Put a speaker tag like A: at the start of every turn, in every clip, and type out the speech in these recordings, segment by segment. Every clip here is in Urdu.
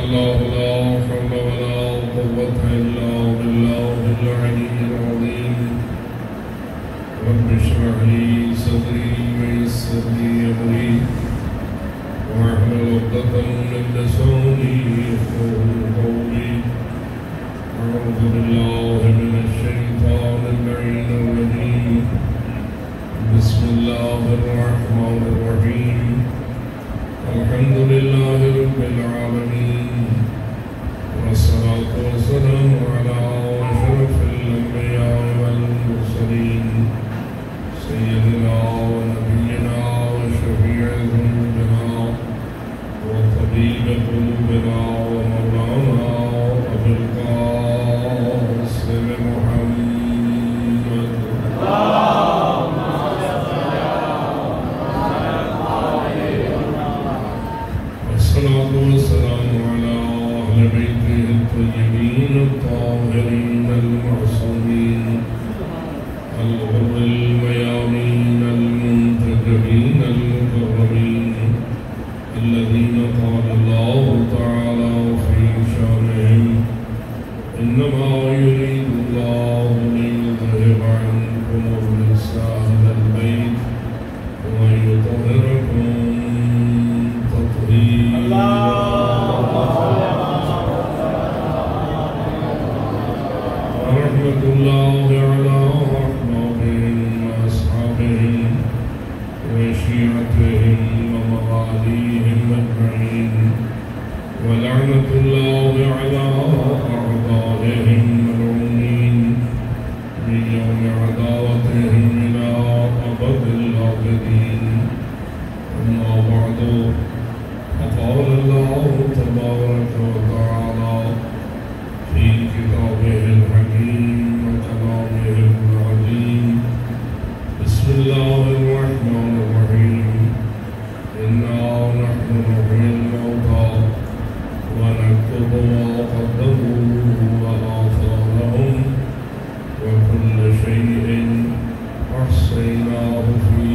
A: الله لا حول ولا قوة إلا بالله العلي العظيم رب اشرح لي صدري ويسر لي أمري واحلل عقدة من لساني يفقهوا قولي أعوذ بالله من الشيطان اللعين الرجيم بسم الله الرحمن الرحيم الحمد لله رب العالمين والصلاة والسلام على أشرف الأنبياء والمرسلين سيدنا ونبينا وشفيع ذنوبنا وطبيب قلوبنا ومولانا أبي القاسم محمد والصلاة والسلام على أهل بيته الطيبين الطاهرين المعصومين الغر الميامين المنتجبين المكرمين الذين قال الله تعالى في شانهم إنما يريد الله ليذهب عنكم الرجس أهل البيت ويطهركم تطهيرا ورحمة الله على أحبابهم وأصحابهم وشيعتهم ومواليهم أجمعين ولعنة الله على أعدائهم ملعونين من يوم عداوتهم إلى أبد الآبدين أما بعد فقال الله تبارك وتعالى في كتابه الحكيم وكلامه العظيم بسم الله الرحمن الرحيم إنا نحن نحيي الموتى ونكتب ما قدموا وآثارهم وكل شيء أحصيناه في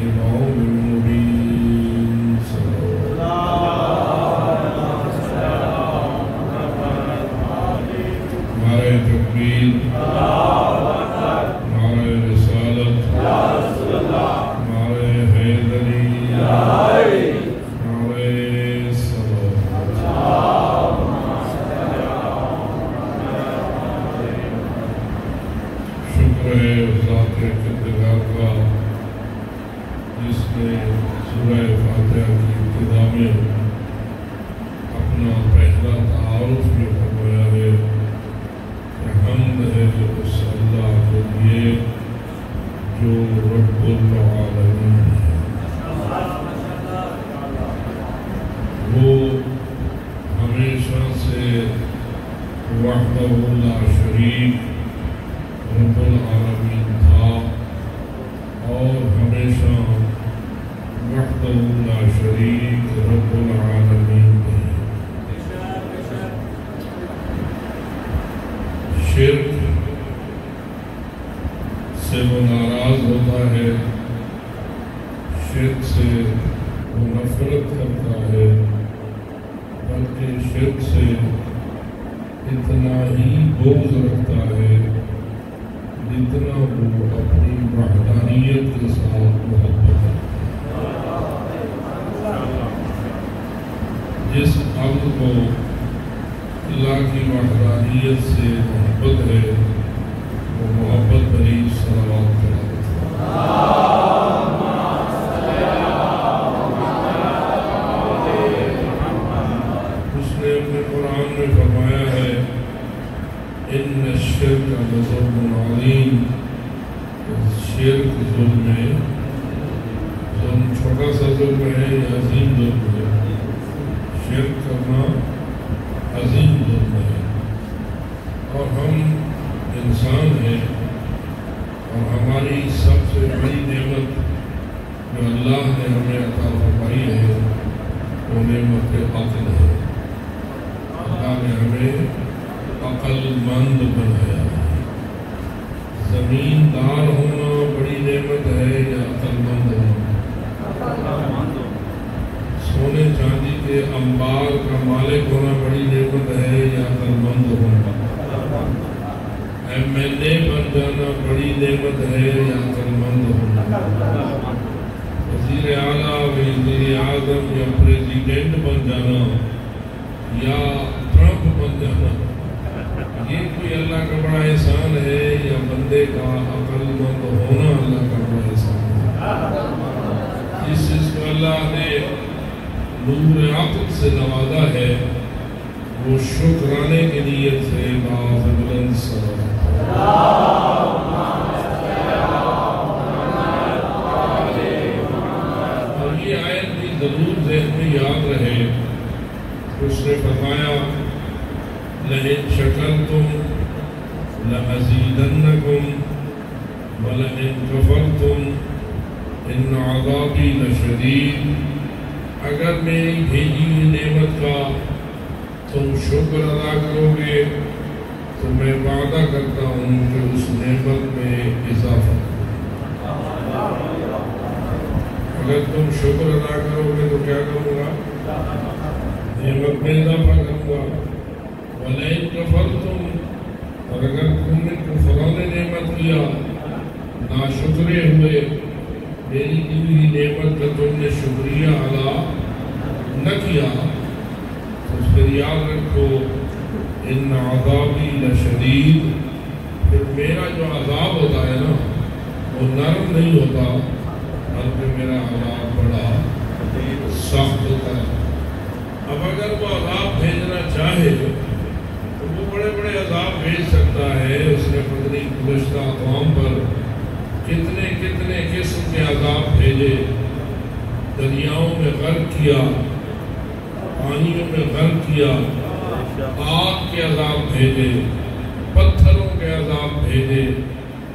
A: إمام مبين صلى نعرہ تکبیر نعرہ رسالت نعرہ حیدری نعرہ صلوات شکر ہے ذات قدرت کا جس نے سورہ فاتحہ کی ابتدا میں اپنا پہلا تعارف جو فرمایا ہے کہ حمد ہے اس اللہ کے لیے جو رب العالمین ہے وہ ہمیشہ سے وحدہ لا شریک رب العالمین تھا اور ہمیشہ وحدہ لا شریک رب العالمین ہے۔ شرک سے وہ ناراض ہوتا ہے، شرک سے وہ نفرت کرتا ہے، بلکہ شرک سے اتنا ہی بغض رکھتا ہے جتنا وہ اپنی وحدانیت کے ساتھ محبت ہے۔ جس عبد کو اللہ کی وحدانیت سے محبت ہے وہ محبت بھری صلوات کرتا ہے۔ اس نے اپنے قرآن میں فرمایا ہے ان الشرک لظلم عظیم، شرک ظلم ہے، ظلم چھوٹا سا ظلم ہے یا عظیم ظلم ہے؟ شرک کرنا عظیم ظلم ہے۔ اور ہم انسان ہیں اور ہماری سب سے بڑی نعمت جو اللہ نے ہمیں عطا فرمائی ہے وہ نعمت عقل ہے۔ اللہ نے ہمیں عقل مند بنایا ہے۔ زمیندار ہونا بڑی نعمت ہے یا عقل مند ہونا؟ سونے چاندی کے انبار کا مالک مالک ہونا بڑی نعمت ہے یا عقلمند ہونا؟ ایم ایل اے بن جانا بڑی نعمت ہے یا عقلمند ہونا؟ وزیر اعلیٰ، وزیر اعظم یا پریزیڈنٹ بن جانا یا ٹرمپ بن جانا، یہ کوئی اللہ کا بڑا احسان ہے یا بندے کا عقل مند ہونا اللہ کا بڑا احسان ہے؟ جس چیز کو اللہ نے نور عقل سے نوازا ہے وہ شکرانے کی نیت سے باز بلند اور یہ آیت بھی ضرور ذہن میں یاد رہے۔ اس نے فرمایا لَإِن شَكَرْتُمْ لَأَزِيدَنَّكُمْ وَلَئِن كَفَرْتُمْ إِنَّ عَذَابِي لَشَدِيدٌ۔ اگر میری بھیجی ہوئی نعمت کا تم شکر ادا کرو گے تو میں وعدہ کرتا ہوں کہ اس نعمت میں اضافہ کروں۔ اگر تم شکر ادا کرو گے تو کیا کروں گا؟ نعمت میں اضافہ کروں گا۔ وَلَئِن كَفَرْتُمْ، اور اگر تم نے کفران نعمت کیا، ناشکرے ہوئے، میری دی ہوئی نعمت کا تم نے شکریہ ادا نہ کیا، تو پھر یاد رکھو ان عذابی لشدید، پھر میرا جو عذاب ہوتا ہے نا وہ نرم نہیں ہوتا بلکہ میرا عذاب بڑا سخت ہوتا ہے۔ اب اگر وہ عذاب بھیجنا چاہے تو وہ بڑے بڑے عذاب بھیج سکتا ہے۔ اس نے پتنی گزشتہ اقوام پر کتنے کتنے قسم کے عذاب بھیجے، دریاؤں میں غرق کیا، پانیوں میں غرق کیا، آگ کے عذاب بھیجے، پتھروں کے عذاب بھیجے،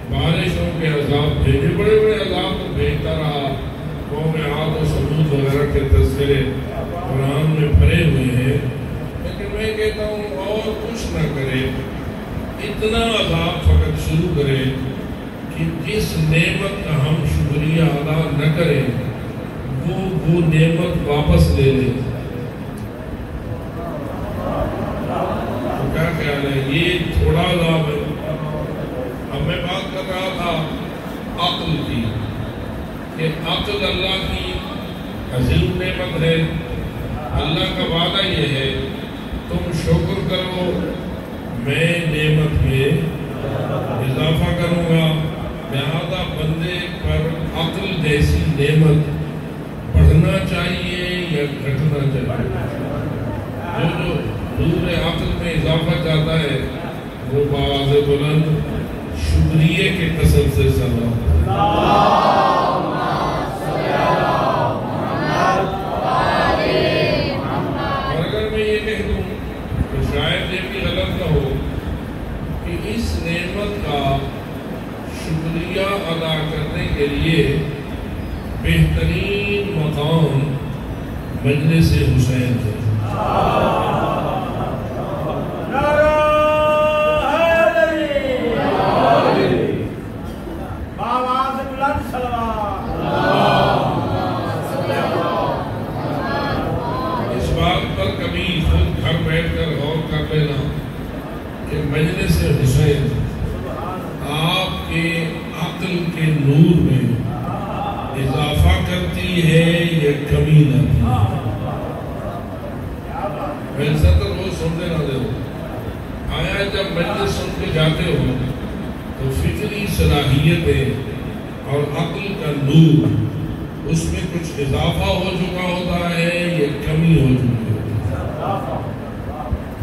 A: بارشوں کے عذاب بھیجے، بڑے بڑے عذاب کو بھیجتا رہا۔ قوم عاد و ثمود وغیرہ کے تذکرے قرآن میں بھرے ہوئے ہیں، لیکن میں کہتا ہوں اور کچھ نہ کرے، اتنا عذاب فقط شروع کرے کہ جس نعمت کا ہم شکریہ ادا نہ کریں وہ نعمت واپس لے لے۔ تو کیا خیال ہے؟ یہ تھوڑا عذاب ہے۔ اب میں بات کر رہا تھا عقل کی، کہ عقل اللہ کی عظیم نعمت ہے۔ اللہ کا وعدہ یہ ہے تم شکر کرو میں نعمت میں اضافہ کروں گا۔ لہذا بندے پر عقل جیسی نعمت بڑھنا چاہیے یا گھٹنا چاہیے؟ جو نور عقل میں اضافہ چاہتا ہے وہ بآواز بلند شکریہ کے قسم سے سلام۔ اور اگر میں یہ کہہ دوں تو شاید یہ بھی غلط نہ ہو کہ اس نعمت کا شکریہ ادا کرنے کے لیے بہترین مقام مجلس حسین ہے۔ اس بات پر کبھی خود گھر بیٹھ کر غور کر لینا کہ مجلس حسین آپ کے عقل کے نور میں اضافہ کرتی ہے یا کمی لاتی ہے؟ ویسا تو وہ سنتے نہ دے ہو، آیا جب مجلس سن کے جاتے ہو تو فکری صلاحیتیں اور عقل کا نور اس میں کچھ اضافہ ہو چکا ہوتا ہے یا کمی ہو چکی ہوتی ہے؟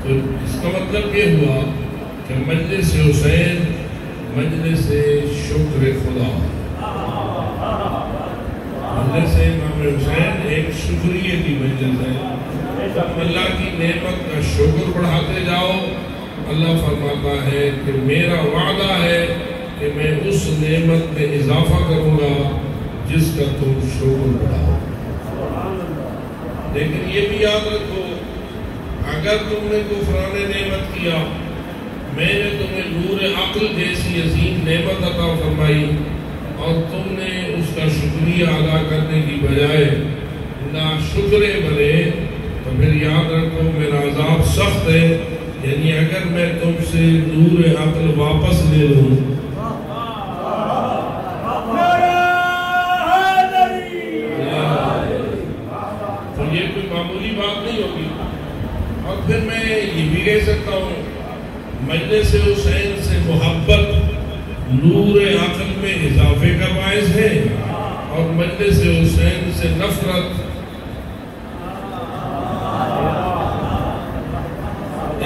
A: تو اس کا مطلب یہ ہوا کہ مجلس حسین مجلس شکر خدا، مجلس امام حسین ایک شکریہ کی مجلس ہے۔ اللہ کی نعمت کا شکر بڑھاتے جاؤ، اللہ فرماتا ہے کہ میرا وعدہ ہے کہ میں اس نعمت میں اضافہ کروں گا جس کا تم شکر بڑھاؤ۔ لیکن یہ بھی یاد رکھو اگر تم نے کفران نعمت کیا، میں نے تمہیں نور عقل جیسی عظیم نعمت عطا فرمائی اور تم نے اس کا شکریہ ادا کرنے کی بجائے ناشکرے بنے، تو پھر یاد رکھو میرا سخت ہے، یعنی اگر میں تم سے نور عقل واپس لے لوں تو یہ کوئی معمولی بات نہیں ہوگی. اور پھر میں یہ بھی کہہ سکتا ہوں مجلس حسین سے محبت نور عقل میں اضافے کا باعث ہے، اور مجلس حسین سے نفرت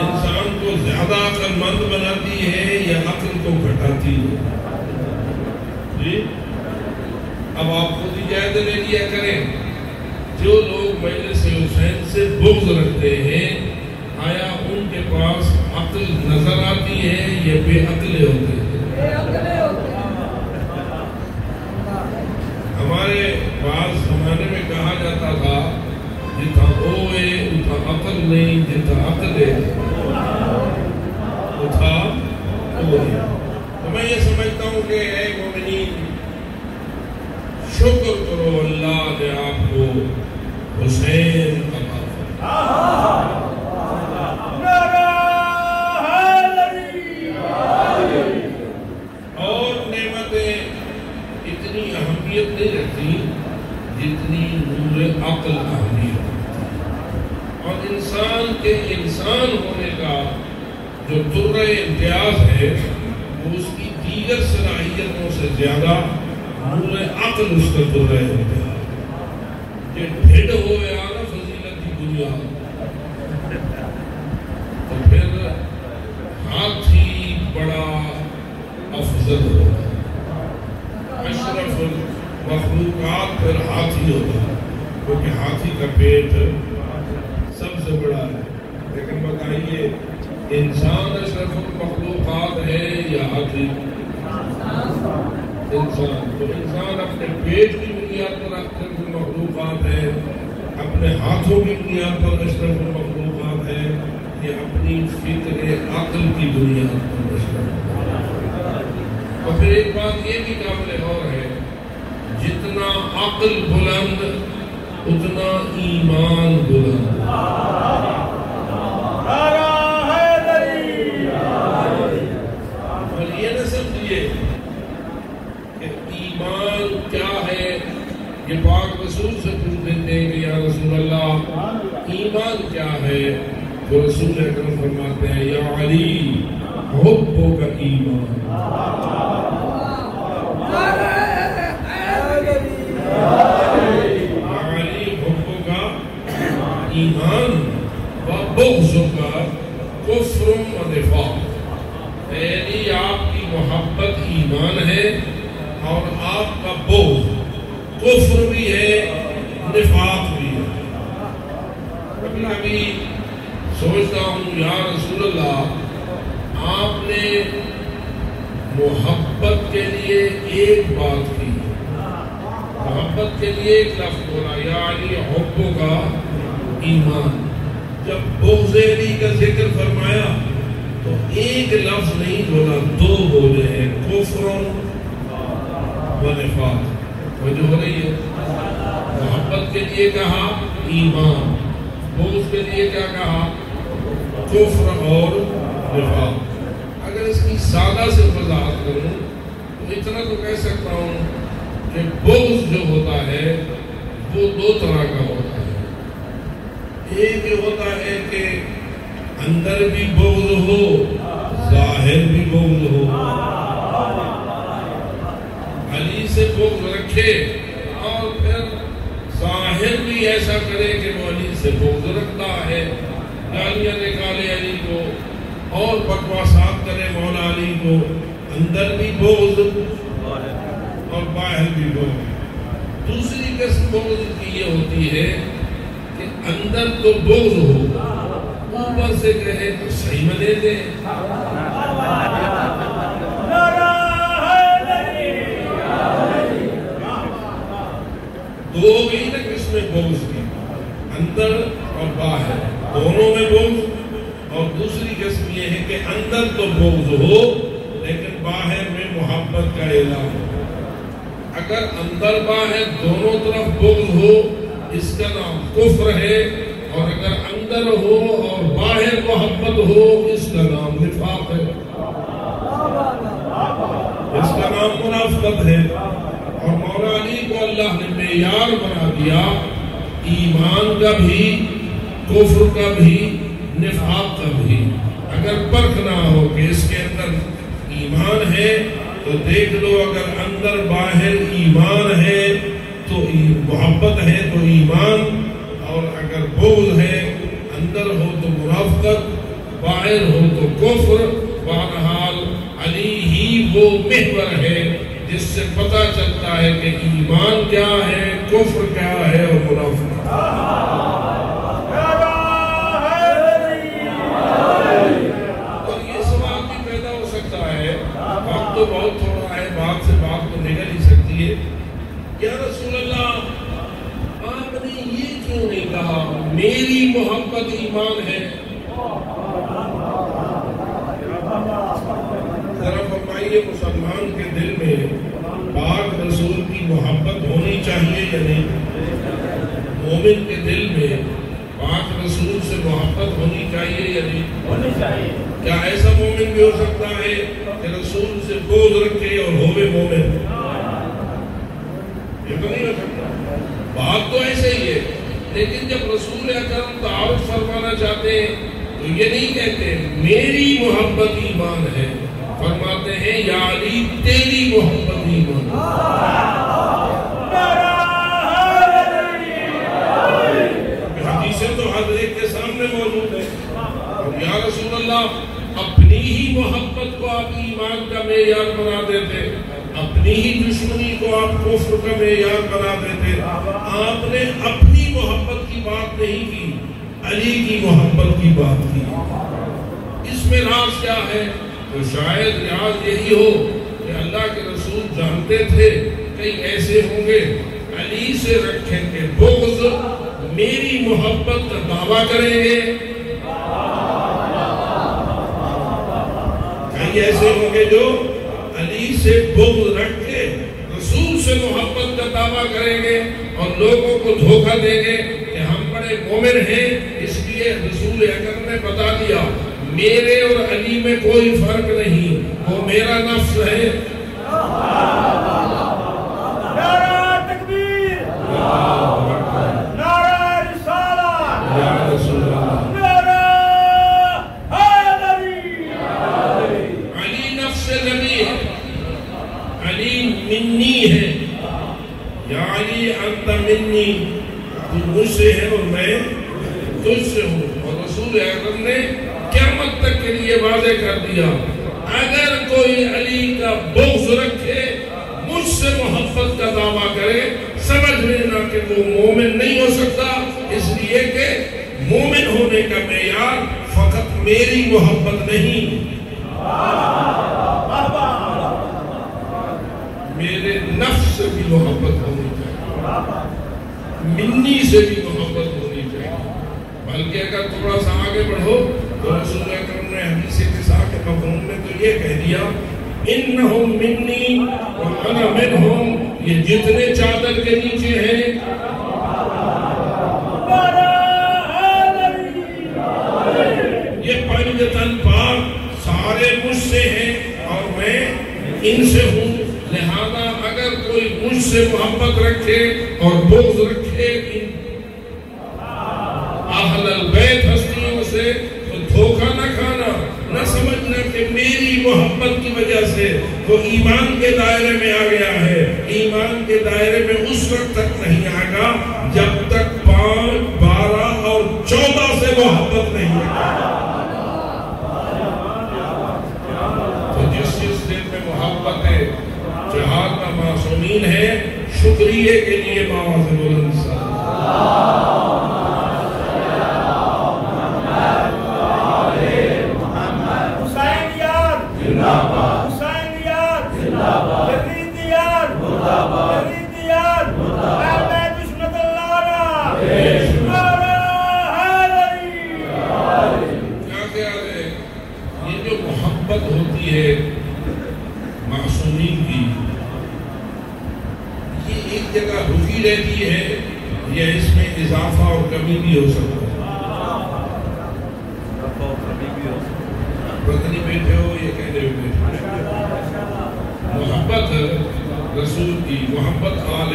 A: انسان کو زیادہ عقل مند بناتی ہے یا عقل کو گھٹاتی ہے. جی اب آپ خود ہی جائزہ لے لیا کریں، جو لوگ مجلس حسین سے بغض رکھتے ہیں آیا ان کے پاس عقل نظر آتی ہے یا بے عقلے ہوتے ہیں؟ ہمارے بعض زمانے میں کہا جاتا تھا جتھا اوے اتھا عقل نہیں، جتھا عقل ہے اتھا اوے. تو میں یہ سمجھتا ہوں کہ اے مومنین، شکر کرو اللہ نے آپ کو حسین عطا فرمایا. اور نعمتیں اتنی اہمیت نہیں رکھتی جتنی نور عقل اہمیت رکھتی. اور انسان کے انسان ہونے کا جو درہ امتیاز ہے وہ اس کی دیگر صلاحیتوں سے زیادہ نور عقل اس کا درہ امتیاز. کہ ڈھڈ ہوئے آنا فضیلت کی بنیاد، تو پھر ہاتھی بڑا افضل ہوتا ہے. اشرف المخلوقات پھر ہاتھی ہوتا ہے، کیونکہ ہاتھی کا پیٹ سب سے بڑا ہے. لیکن بتائیے انسان اشرف المخلوقات ہے یا ہاتھی؟ انسان. تو انسان اپنے پیٹ کی بنیاد پر اشرف المخلوقات ہے، اپنے ہاتھوں کی بنیاد پر اشرف المخلوقات ہے، یہ اپنی فکر عقل کی بنیاد پر اشرف المخلوقات. اور پھر ایک بات یہ بھی قابل غور ہے، جتنا عقل بلند اتنا ایمان بلند. اور یہ نہ سمجھیے کہ ایمان کیا ہے، یہ پاک رسول سے پوچھ دیتے ہیں کہ یا رسول اللہ ایمان کیا ہے، تو رسول اکرم فرماتے ہیں یا علی حبک ایمان. علی حبک ایمان و بغضک کفر و نفاق. یعنی آپ کی محبت ایمان ہے اور آپ کا بغض کفر بھی ہے، نفاق بھی ہے. کبھی کبھی سوچتا ہوں یا رسول اللہ آپ نے محبت کے لیے ایک بات کی، محبت کے لیے ایک لفظ بولا یا علی حبک ایمان. جب بغض علی کا ذکر فرمایا تو ایک لفظ نہیں بولا، دو بولے ہیں، کفر و نفاق. وجہ ہو رہی ہے، محبت کے لیے کہا ایمان، بغض کے لیے کیا کہا؟ کفر اور نفاق. اگر اس کی سادہ سے وضاحت کروں تو اتنا تو کہہ سکتا ہوں کہ بغض جو ہوتا ہے وہ دو طرح کا ہوتا ہے. ایک یہ ہوتا ہے کہ اندر بھی بغض ہو، ظاہر بھی بغض ہو. علی سے بغض رکھے اور پھر ظاہر بھی ایسا کرے کہ وہ علی سے بغض رکھتا ہے، گالیاں نکالے علی کو اور بکواسات کرے مولا علی کو. اندر بھی بغض اور باہر بھی بغض. دوسری قسم بغض کی یہ ہوتی ہے کہ اندر تو بغض ہو، اوپر سے کہے تو صحیح منے دے. دو ہو گئی نا قسم بغض کی، اندر اور باہر دونوں میں بغض. اور دوسری قسم یہ ہے کہ اندر تو بغض ہو لیکن باہر میں محبت کا اعلان ہو. اگر اندر باہر دونوں طرف بغض ہو اس کا نام کفر ہے، اور اگر اندر ہو اور باہر محبت ہو اس کا نام نفاق ہے، اس کا نام منافقت ہے۔ اور مولا علی کو اللہ نے معیار بنا دیا ایمان کا بھی، کفر کا بھی، نفاق کا بھی۔ اگر پرکھ نہ ہو کہ اس کے اندر ایمان ہے تو دیکھ لو، اگر اندر باہر ایمان ہے تو محبت ہے تو ایمان، اور اگر بغض ہے اندر ہو تو منافقت، باہر ہو تو کفر۔ بہرحال علی ہی وہ محور ہے جس سے پتہ چلتا ہے کہ ایمان کیا ہے، کفر کیا ہے اور منافقت۔ اور یہ سوال بھی پیدا ہو سکتا ہے، وقت تو بہت تھوڑا ہے، بات سے بات تو نکل ہی سکتی ہے، یا رسول اللہ آپ نے یہ کیوں نہیں کہا میری محبت ایمان ہے؟ ذرا فرمائیے مسلمان کے دل میں پاک رسول کی محبت ہونی چاہیے یا نہیں؟ مومن کے دل میں پاک رسول سے محبت ہونی چاہیے یا نہیں؟ ہونی چاہیے۔ کیا ایسا مومن بھی ہو سکتا ہے کہ رسول سے بغض رکھے اور ہوئے مومن؟ یہ تو نہیں ہو سکتا۔ بات تو ایسے ہی ہے، لیکن جب رسول اکرم تعارف فرمانا چاہتے ہیں تو یہ نہیں کہتے میری محبت ایمان ہے، فرماتے ہیں یا علی تیری محبت ایمان ہے۔ حدیثیں تو ہر ایک کے سامنے موجود ہے۔ اور یا رسول اللہ اپنی ہی محبت کو آپ ایمان کا معیار بنا دیتے، اپنی ہی دشمنی کو آپ کفر کا معیار بنا دیتے۔ آپ نے اپنی محبت کی بات نہیں کی، علی کی محبت کی بات کی۔ اس میں راز کیا ہے؟ تو شاید راز یہی ہو کہ اللہ کے رسول جانتے تھے کئی ایسے ہوں گے علی سے رکھیں گے بغض، میری محبت کا دعویٰ کریں گے، کئی ایسے ہوں گے جو علی سے بغض رکھ کے رسول سے محبت کا دعویٰ کریں گے اور لوگوں کو دھوکہ دیں گے کہ ہم بڑے مومن ہیں، اس لیے رسول اکرم نے بتا دیا میرے اور علی میں کوئی فرق نہیں، وہ میرا نفس ہے۔
B: نعرہ تکبیر، نعرہ رسالہ،
A: یا رسول اللہ،
B: نعرہ حیدری۔
A: علی نفس نبی ہے، علی منی ہے، یا علی انت منی، تو مجھ سے ہے اور میں تجھ سے ہوں۔ اور رسول اکرم نے قیامت تک کے لیے واضح کر دیا اگر کوئی علی کا بغض رکھے، مجھ سے محبت کا دعویٰ کرے، سمجھ لینا کہ وہ مومن نہیں ہو سکتا، اس لیے کہ مومن ہونے کا معیار فقط میری محبت نہیں، میرے نفس سے بھی محبت ہونی چاہیے، منی سے بھی محبت ہونی چاہیے۔ بلکہ اگر تھوڑا سا آگے بڑھو تو رسول اکرم نے حدیث قصہ کے مفہوم میں تو یہ کہہ دیا انہم منی وانا منہم، یہ جتنے چادر کے نیچے ہیں یہ پنج تن پاک سارے مجھ سے ہیں اور میں ان سے ہوں، لہذا اگر کوئی مجھ سے محبت رکھے اور بغض رکھے اہل البیت ہستیوں سے، تو دھوکہ نہ کھانا، نہ سمجھنا کہ میری محبت کی وجہ سے وہ ایمان کے دائرے میں آ گیا ہے۔ ایمان کے دائرے میں اس وقت تک نہیں آئے گا جب تک 5، 12 اور 14 سے محبت نہیں ہے۔ تو جس دل میں محبت ہے، جہاد کا معصومین ہے، شکریہ کے لیے مواز بلند ہوتی ہے معصومین کی، یہ ایک جگہ رکی رہتی ہے یا اس میں اضافہ اور کمی بھی ہو سکتا ہے؟ یہ کہنے ہوئے محبت رسول کی، محبت آل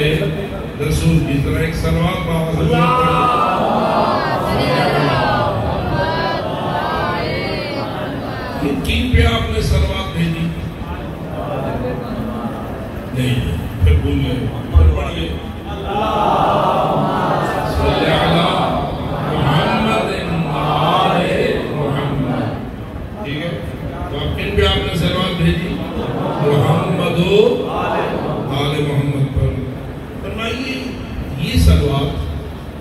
A: رسول کی. ذرا ایک صلوات باوازن کن پہ آپ نے صلوات بھیجی؟ نہیں، پھر بھول گئے. پھر پڑھیے صلی علی محمد آل محمد. ٹھیک ہے، تو آپ کن پہ آپ نے صلوات بھیجی؟ محمد و آل محمد پر. فرمائیے یہ صلوات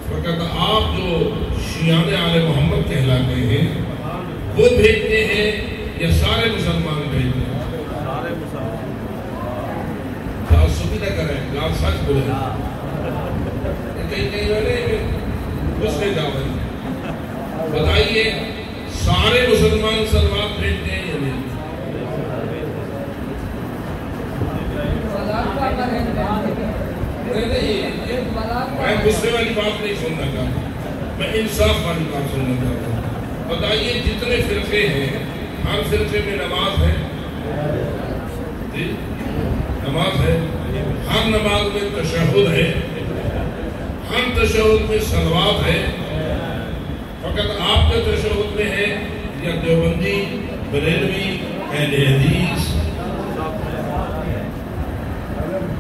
A: فقط آپ جو شیعان آل محمد کہلاتے ہیں وہ بھیجتے ہیں یا سارے مسلمان بھیجتے ہیں؟ تعصبی نہ کریں، آپ سچ بولیں. کہیں والے اس نے جاؤ بتائیے سارے مسلمان صلوات بھیجتے ہیں یا نہیں؟ میں غصے والی بات نہیں سننا چاہتا، میں انصاف والی بات سننا چاہتا ہوں. بتائیے جتنے فرقے ہیں ہر فرقے میں نماز ہے؟ جی نماز ہے. ہر نماز میں تشہد ہے، ہر تشہد میں صلوات ہے. فقط آپ کے تشہد میں ہے یا دیوبندی، بریلوی، اہل حدیث،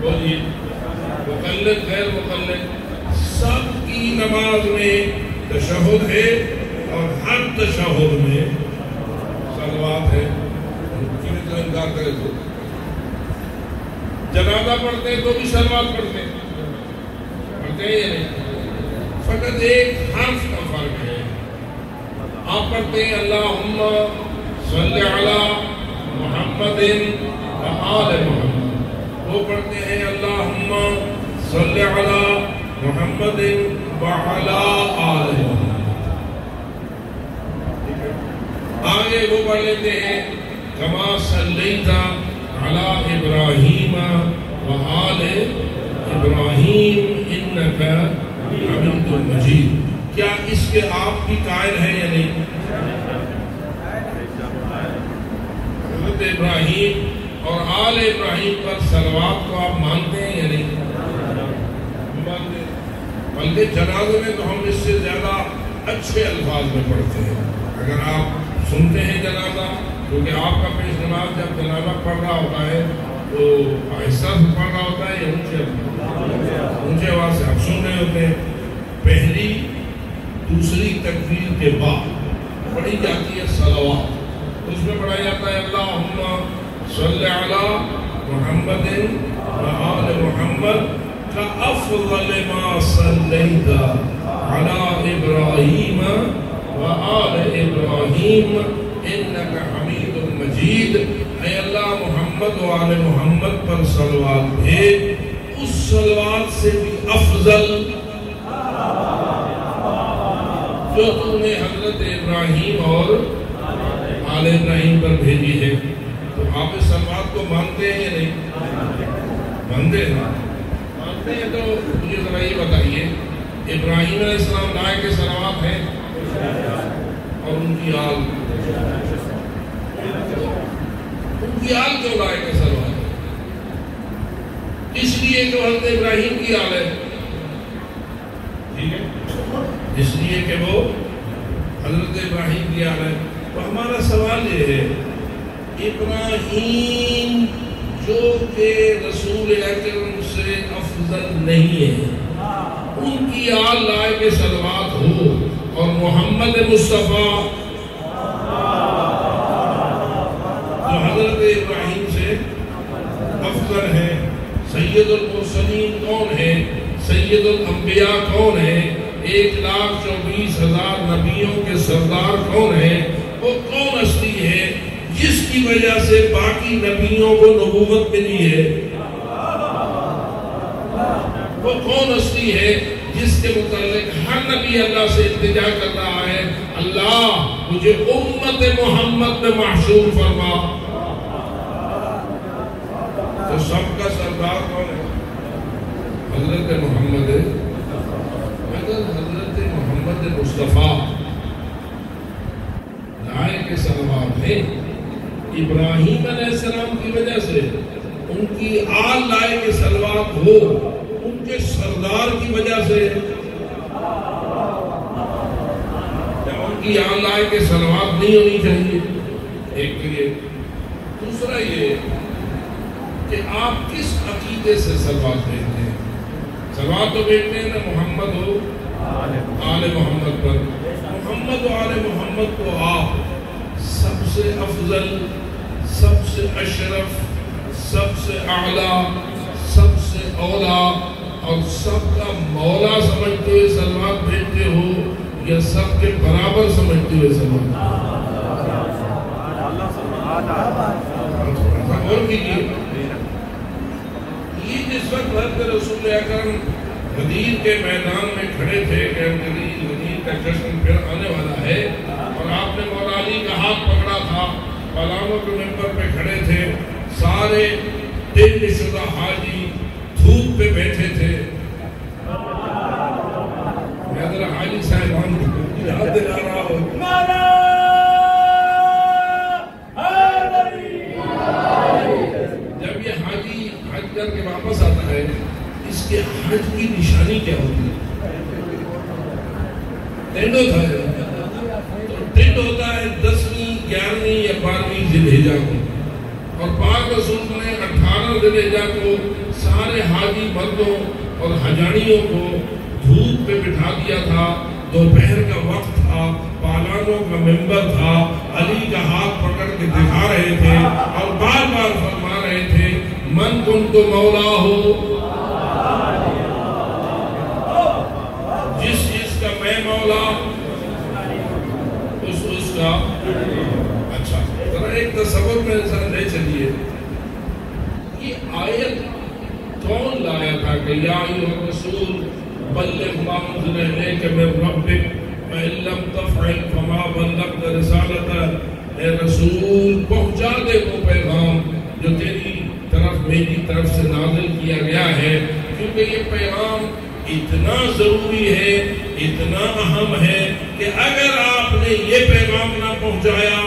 A: بولیے مقلد غیر مقلد سب کی نماز میں تشہد ہے اور ہر تشہد میں صلوات ہے. کیوں انکار کرے؟ تو جنازہ پڑھتے ہیں تو بھی صلوات پڑھتے ہیں یا نہیں؟ فقط ایک حرف کا فرق ہے. آپ پڑھتے ہیں اللہم صلی علی محمد و آل محمد، وہ پڑھتے ہیں اللہم صلی علی محمد و علی آل محمد. آگے وہ پڑھ لیتے ہیں کما صلیت علی ابراہیم و آل ابراہیم انک حمید مجید. کیا اس کے آپ بھی قائل ہیں یا نہیں؟ حضرت ابراہیم اور آل ابراہیم پر صلوات کو آپ مانتے ہیں یا نہیں؟ مانتے ہیں. بلکہ جنازے میں تو ہم اس سے زیادہ اچھے الفاظ میں پڑھتے ہیں. اگر آپ سنتے ہیں جنازہ، کیونکہ آپ کا پیش نماز جب جنازہ پڑھ رہا ہوتا ہے تو آہستہ سے پڑھ رہا ہوتا ہے یا اونچے آواز سے آپ سن رہے ہوتے ہیں. پہلی دوسری تکبیر کے بعد پڑھی جاتی ہے صلوات. اس میں پڑھا جاتا ہے اللہم صلی علی محمد و آل محمد کافضل ما صلیت علی ابراہیم و آل ابراہیم انک حمید مجید. اے اللہ محمد و آل محمد پر صلوات بھیج، اس صلوات سے بھی افضل جو تم نے حضرت ابراہیم اور آل ابراہیم پر بھیجی ہے. تو آپ اس صلوات کو مانتے ہیں یا نہیں؟ مانتے ہیں. مانتے ہیں تو مجھے ذرا یہ بتائیے ابراہیم علیہ السلام لائے کے صلوات ہیں اور ان کی آل کیوں لائے کے صلوات ہیں؟ اس لیے جو حضرت ابراہیم کی آل ہے، ٹھیک ہے، اس لیے کہ وہ حضرت ابراہیم کی آل ہے. تو ہمارا سوال یہ ہے ابراہیم جو کہ رسول اکرم سے افضل نہیں ہے، ان کی آل لائے کے صلوات ہو اور محمد مصطفیٰ جو حضرت ابراہیم سے افضل ہے، سید المرسلین کون ہے، سید الانبیاء کون ہے، 1,24,000 نبیوں کے سردار کون ہیں، وہ کون ہستی ہے جس کی وجہ سے باقی نبیوں کو نبوت ملی ہے؟ وہ کون ہستی ہے جس کے متعلق ہر نبی اللہ سے التجا کر رہا ہے اللہ مجھے امت محمد میں محشور فرما؟ تو سب کا سردار کون ہے؟ حضرت محمد ہے. اگر حضرت محمد مصطفیٰ لائے کے صلوات ہیں ابراہیم علیہ السلام کی وجہ سے، ان کی آل لائے کے صلوات ہو، ان کے سردار کی وجہ سے، ان کی آل لائے کے صلوات نہیں ہونی چاہیے. ایک تو یہ. دوسرا یہ کہ آپ کس عقیدے سے صلوات بھیجتے ہیں. صلوات تو بھیجتے ہیں نا محمد و آل محمد پر. محمد و آل محمد کو آپ سب سے افضل، سب سے اشرف، سب سے اعلیٰ، سب سے اولیٰ اور سب کا مولا سمجھتے ہوئے صلوات بھیجتے ہو یا سب کے برابر سمجھتے ہوئے صلوات؟ اور کیجیے. یہ جس وقت حضرت رسول اکرم غدیر کے میدان میں کھڑے تھے کہ غدیر کا جشن پھر آنے والا ہے، اور آپ نے مولا علی کا ہاتھ پکڑا تھا، پالانوں کے ممبر پہ کھڑے تھے، سارے ٹینڈ شدہ حاجی دھوپ پہ بیٹھے تھے. میں ذرا حاجی صاحبان کو یاد دلا رہا ہوں. جب یہ حاجی حج کر کے واپس آتا ہے، اس کے حج کی نشانی کیا ہوتی ہے؟ ٹینڈ ہوتا ہے. تو ٹینڈ ہوتا ہے 10ویں، 11ویں یا 12ویں ذی الحجہ کو، اور پاک رسول نے 18 ذی الحجہ کو سارے حاجی مردوں اور حجانیوں کو دھوپ پہ بٹھا دیا تھا. دوپہر کا وقت تھا، پالانوں کا ممبر تھا، علی کا ہاتھ پکڑ کے دکھا رہے تھے اور بار بار فرما رہے تھے من کنت مولا ہو، جس چیز کا میں مولا اس کا. اچھا ذرا ایک تصور میں انسان لے چلیے. یہ آیت کون لایا تھا کہ یا ایھا الرسول بلغ ما انزل الیک من ربک وان لم تفعل فما بلغت رسالتہ. اے رسول پہنچا دے وہ پیغام جو تیری طرف میری طرف سے نازل کیا گیا ہے، کیونکہ یہ پیغام اتنا ضروری ہے، اتنا اہم ہے کہ اگر آپ نے یہ پیغام نہ پہنچایا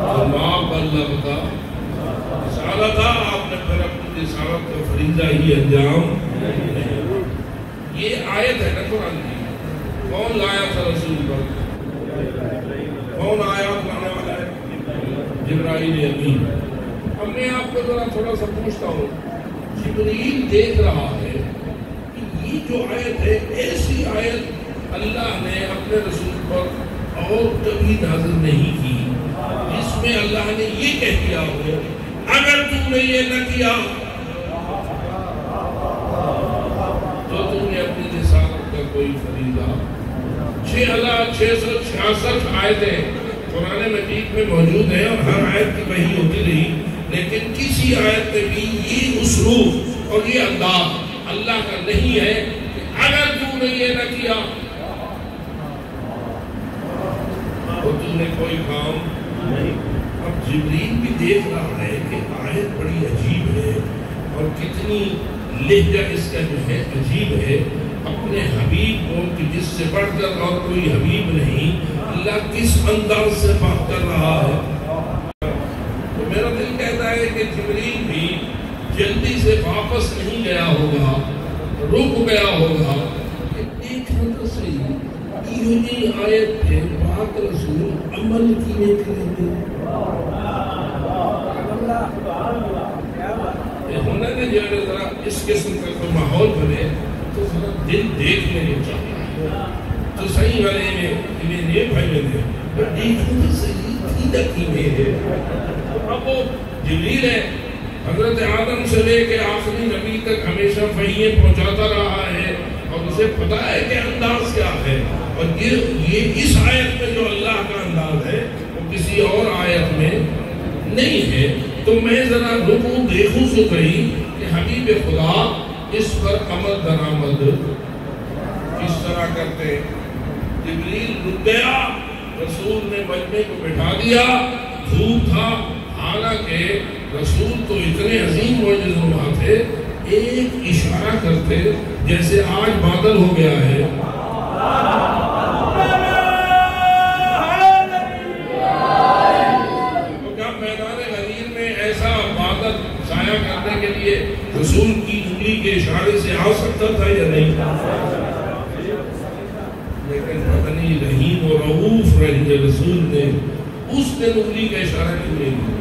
A: تو ما بلغت رسالتہ، آپ نے پھر اپنی رسالت کا فریضہ ہی انجام. یہ آیت ہے نا قرآن کی. کون لایا تھا رسول پر؟ کون آیات لانے والا ہے؟ جبرائیل امین. اب میں آپ کو ذرا تھوڑا سا پوچھتا ہوں، جبرائیل دیکھ رہا ہے کہ یہ جو آیت ہے، ایسی آیت اللہ نے اپنے رسول پر اور کبھی نازل نہیں کی جس میں اللہ نے یہ کہہ دیا ہو اگر تم نے یہ نہ کیا تو تم نے اپنی رسالت کا کوئی فریضہ. 6666 آیتیں قرآن مجید میں موجود ہیں اور ہر آیت کی وحی ہوتی رہی، لیکن کسی آیت میں بھی یہ اسلوب اور یہ انداز اللہ کا نہیں ہے کہ اگر تم نے یہ نہ کیا تو تم نے کوئی کام نہیں. اب جبریل بھی دیکھ رہا ہے کہ آیت بڑی عجیب ہے اور کتنی لہجہ اس کا جو ہے عجیب ہے. اپنے حبیب کو کہ جس سے بڑھ کر اور کوئی حبیب نہیں، اللہ کس انداز سے بات کر رہا ہے. تو میرا دل کہتا ہے کہ جبریل بھی جلدی سے واپس نہیں گیا ہوگا، رک گیا ہوگا کہ دیکھنا تو صحیح یہ آیت پہ پاک رسول عمل کیے کرتے ہونا نے جو ذرا اس قسم کا کوئی ماحول بنے تو ذرا دل دیکھ لینے چاہیے. تو صحیح والے انہیں نیک بھائی نے دیکھنا تو صحیح تھی کی میرے. اب وہ جبریل ہے، حضرت آدم سے لے کے آخری نبی تک ہمیشہ وحییں پہنچاتا رہا ہے اور اسے پتا ہے کہ انداز کیا ہے. اور یہ اس آیت میں جو اللہ کا انداز ہے وہ کسی اور آیت میں نہیں ہے. تو میں ذرا رکو دیکھوں سے کہیں کہ حبیب خدا اس پر عمل درآمد کس طرح کرتے. جبریل رک گیا، رسول نے مجمع کو بٹھا دیا، دھوپ تھا، حالانکہ رسول تو اتنے عظیم معجزہ نما تھے، ایک اشارہ کرتے جیسے آج بادل ہو گیا ہے. رعوف رہے رسول نے، اس نے انگلی کا اشارہ کیوں نہیں کیا؟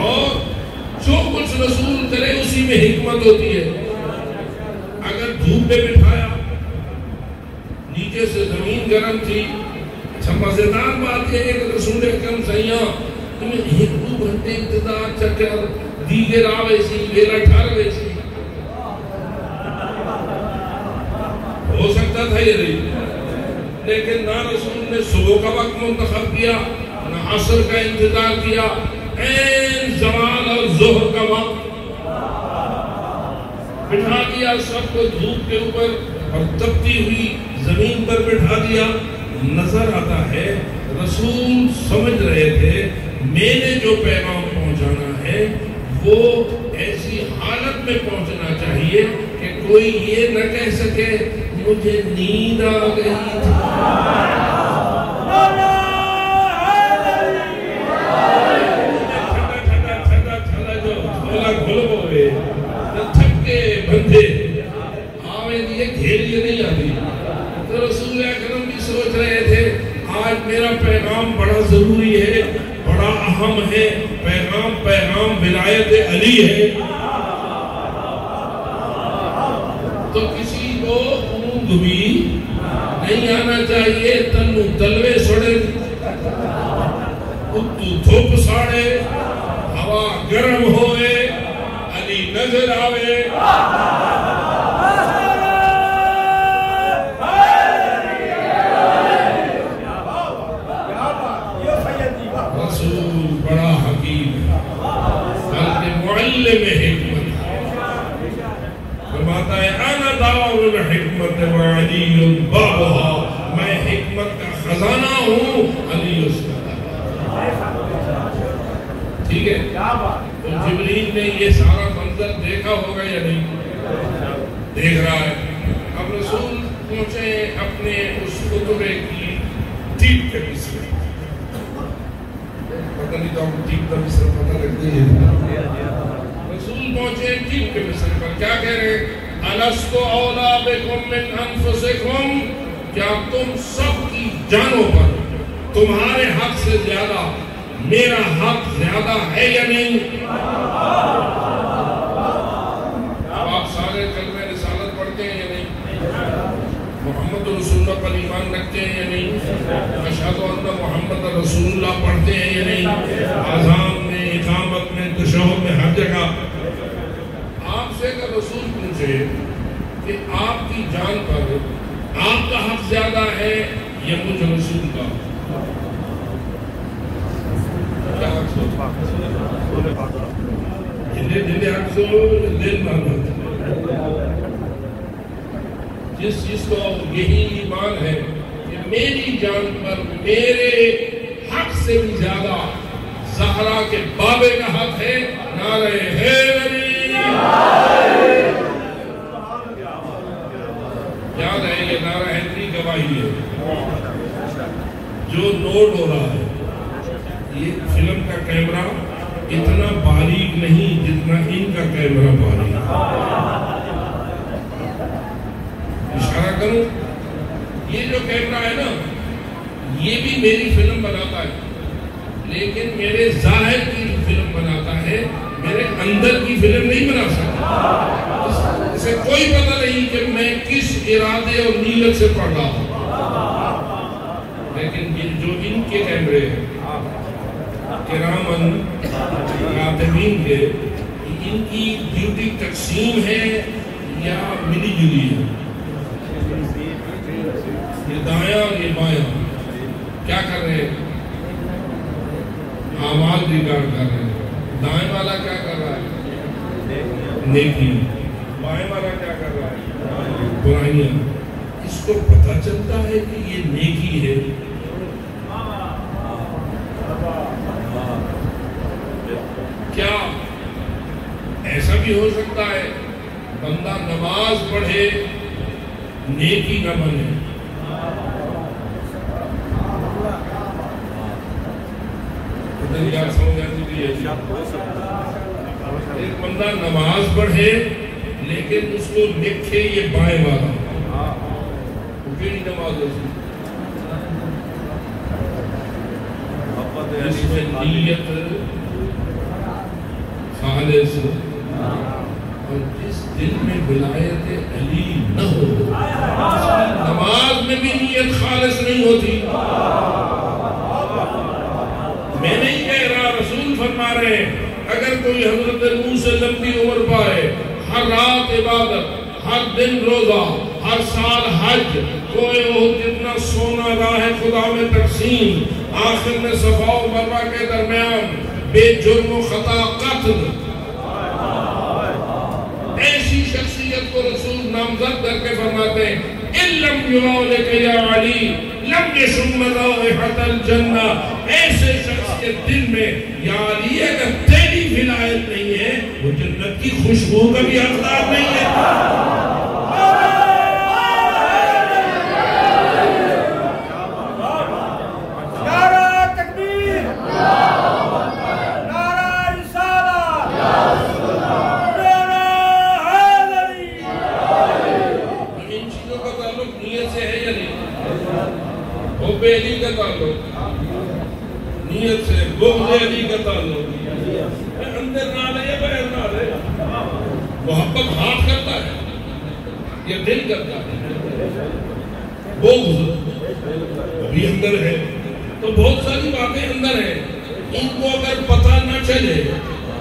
A: اور جو کچھ رسول کرے اسی میں حکمت ہوتی ہے۔ اگر دھوپ میں بٹھایا، نیچے سے زمین گرم تھی، اچھا مزیدار بات یہ ہے کہ رسول اکرم سیاں تمہیں ایک دو گھنٹے انتظار چکر دیگر آوے سی ویلا ٹھاروے سی، ہو سکتا تھا یہ نہیں، لیکن نہ رسول نے صبح کا وقت منتخب کیا، نہ عصر کا انتظار کیا، این زوال اور ظہر کا وقت بٹھا دیا، سب کو دھوپ کے اوپر اور تپتی ہوئی زمین پر بٹھا دیا۔ نظر آتا ہے رسول سمجھ رہے تھے میں نے جو پیغام پہنچانا ہے وہ ایسی حالت میں پہنچنا چاہیے کہ کوئی یہ نہ کہہ سکے مجھے نیند آ گئی تھی۔ تھکے بندھے آویں دیئے گھیریے نہیں آتی، تو رسول اکرم بھی سوچ رہے تھے آج میرا پیغام بڑا ضروری ہے، بڑا اہم ہے، پیغام ولایت علی ہے، تو کسی کو اونگ بھی نہیں آنا چاہیے، تنو تلوے سڑے، اتو دھوپ ساڑے، ہوا گرم ہوئے، علی نظر آوے، رسول بڑا حکیم ہے، بلکہ معلم حکمت فرماتا ہے انا دار الحکمت وعلی بابها، میں حکمت کا خزانہ ہوں، علی اس کا۔ ٹھیک ہے، تو جبریل نے یہ سارا منظر دیکھا ہوگا یا نہیں؟ دیکھ رہا ہے۔ اب رسول پہنچے اپنے اس خطبے کی ٹیپ کے مصرے، پتہ نہیں تو آپ کو ٹیپ کا مصرے پتہ لگتی ہے، رسول پہنچے ٹیپ کے مصرے پر، کیا کہہ رہے ہیں؟ الَسْتُ أَوْلَىٰ بِكُم مِّنْ أَنفُسِكُم، کیا تم سب کی جانوں پر تمہارے حق سے زیادہ میرا حق زیادہ ہے یا نہیں؟ اب آپ سارے کلمہ رسالت پڑھتے ہیں یا نہیں؟ محمد رسول اللہ پر ایمان رکھتے ہیں یا نہیں؟ اشہد ان محمد رسول اللہ پڑھتے ہیں یا نہیں؟ اذان میں، اقامت میں، تشہد میں، ہر جگہ۔ آپ سے اگر رسول پوچھے کہ آپ کی جان پر آپ کا حق زیادہ ہے یا مجھ رسول کا، جس چیز کو یہی ایمان ہے کہ میری جان پر میرے حق سے بھی زیادہ زہرا کے بابے کا حق ہے، نعرہ حیدری، یاد ہے یہ نعرہ حیدری گواہی ہے۔ جو نوٹ ہو رہا ہے یہ فلم کا کیمرہ اتنا باریک نہیں جتنا ان کا کیمرہ باریک، اشارہ کروں، یہ جو کیمرہ ہے نا یہ بھی میری فلم بناتا ہے، لیکن میرے ظاہر کی فلم بناتا ہے، میرے اندر کی فلم نہیں بنا سکتا۔ اسے کوئی پتہ نہیں کہ میں کس ارادے اور نیت سے پڑھ رہا ہوں، لیکن جو ان کے کیمرے ہیں کرامن کاتبین کے، ان کی ڈیوٹی تقسیم ہے یا ملی جلی ہے؟ یہ دایاں اور یہ بایاں کیا کر رہے ہیں؟ آواز ریکارڈ کر رہے ہیں۔ دائیں والا کیا کر رہا ہے؟ نیکی۔ بائیں والا کیا کر رہا ہے؟ برائیاں۔ اس کو پتہ چلتا ہے کہ یہ نیکی ہے، کیا ایسا بھی ہو سکتا ہے بندہ نماز پڑھے نیکی نہ بنے؟ ایک بندہ نماز پڑھے لیکن اس کو لکھے یہ بائیں والا، کیڑی نماز ہوتی جس میں نیت خالص اور جس دل میں ولایت علی نہ ہو، نماز میں بھی نیت خالص نہیں ہوتی۔ میں نہیں کہہ رہا، رسول فرما رہے ہیں اگر کوئی حضرت نوح سے لمبی عمر پائے، ہر رات عبادت، ہر دن روزہ، ہر سال حج، کوئی احد جتنا سونا راہ خدا میں تقسیم، آخر میں صفا و مروا کے درمیان بے جرم و خطا قتل، ایسی شخصیت کو رسول نامزد کر کے فرماتے ہیں اِلَّمْ يُرَوْلِكَ يَا عَلِي لَمْ يَشُمَّ رَوْحَةَ الْجَنَّةِ، ایسے شخص کے دل میں یا علی اگر تیری ولایت نہیں ہے وہ جنت کی خوشبو کا بھی حقدار نہیں ہے۔ حب علی کا تعلق، نیت سے بغض علی کا تعلق، اندر نہ لے یا باہر نہ لے، محبت ہاتھ کرتا ہے یا دل کرتا ہے، بغض بھی اندر ہے، تو بہت ساری باتیں اندر ہیں، ان کو اگر پتہ نہ چلے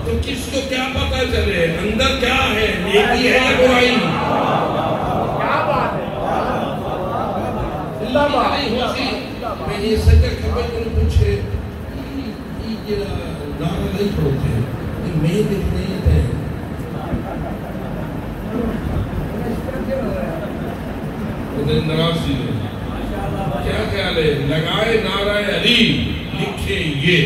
A: تو کس کو کیا پتہ چلے اندر کیا ہے، نیکی ہے یا برائی؟ میں یہ سجا کبھی انہوں پوچھے یہ نعرہ نہیں پڑھتے ہیں یہ میں دیکھنے ہیں ادھر نراسی کیا خیال ہے لگائے نعرہ علی لکھے یہ